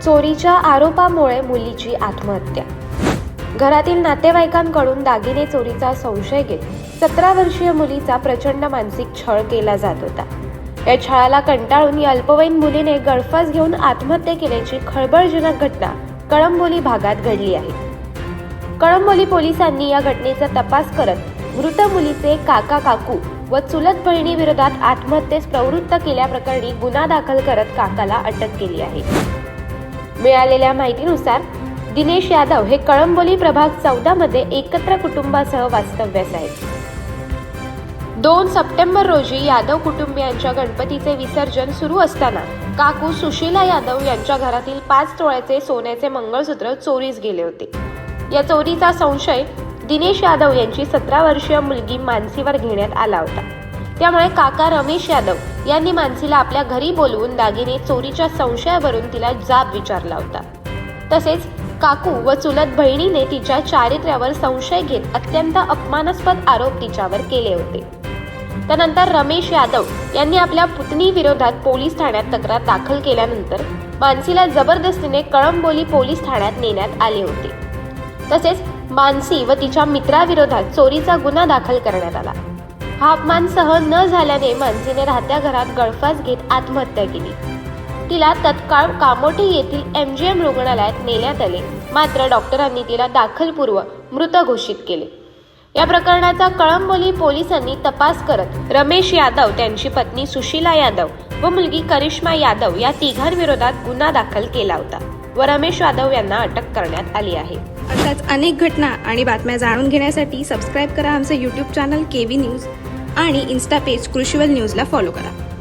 चोरीच्या आरोपामुळे मुलीची आत्महत्या। घरातील नातेवाईकांकडून दागिने चोरीचा संशय घेत 17 वर्षीय मुलीचा प्रचंड मानसिक छळ केला जात होता। या छळाला कंटाळून या अल्पवयीन मुलीने गळफास घेऊन आत्महत्या केल्याची खळबळजनक घटना कळंबोली भागात घडली आहे। कळंबोली पोलिसांनी या घटनेचा तपास करत मृत मुलीचे काका काकू व चुलत बहिणी विरोधात आत्महत्येस प्रवृत्त केल्याप्रकरणी गुन्हा दाखल करत काकाला अटक केली आहे। मिळालेल्या माहितीनुसार दिनेश यादव हे कळंबोली प्रभाग 14 मध्ये एकत्र कुटुंबासह वास्तव्यास आहेत। 2 सप्टेंबर रोजी यादव कुटुंबियांच्या गणपतीचे विसर्जन सुरू असताना काकू सुशीला यादव यांच्या घरातील 5 तोळ्याचे सोन्याचे मंगळसूत्र चोरीस गेले होते। या चोरीचा संशय दिनेश यादव यांची 17 वर्षीय मुलगी मानसीवर घेण्यात आला होता। त्यामुळे काका रमेश यादव यांनी मानसीला आपल्या घरी बोलवून दागिने चोरीच्या संशयावरून तिला जाब विचारला होता। तसेच काकू व चुलत बहिणीने तिच्या चारित्र्यावर संशय घेत अत्यंत अपमानास्पद आरोप तिच्यावर केले होते। त्यानंतर रमेश यादव यांनी आपल्या पुतणी विरोधात पोलीस ठाण्यात तक्रार दाखल केल्यानंतर मानसीला जबरदस्तीने कळंबोली पोलीस ठाण्यात नेण्यात आले होते। तसेच मानसी व तिच्या मित्राविरोधात चोरीचा गुन्हा दाखल करण्यात आला। हा अपमान सहन न झाल्याने मानसीने राहत्या घरात गळफास घेत आत्महत्या केली। तिला तत्काळ कामोठी येथील MGM रुग्णालयात नेण्यात आले, मात्र डॉक्टरांनी तिला दाखलपूर्व मृत घोषित केले। या प्रकरणाचा कळंबोली पोलिसांनी तपास करत रमेश यादव, त्यांची पत्नी सुशीला यादव व मुलगी करिश्मा यादव या तिघांविरोधात गुन्हा दाखल केला होता व रमेश यादव यांना अटक करण्यात आली आहे। अशाच अनेक घटना आणि बातम्या जाणून घेण्यासाठी सबस्क्राईब करा आमचे YouTube चॅनल KV न्यूज आणि इन्स्टा पेज कृषीवल न्यूजला फॉलो करा।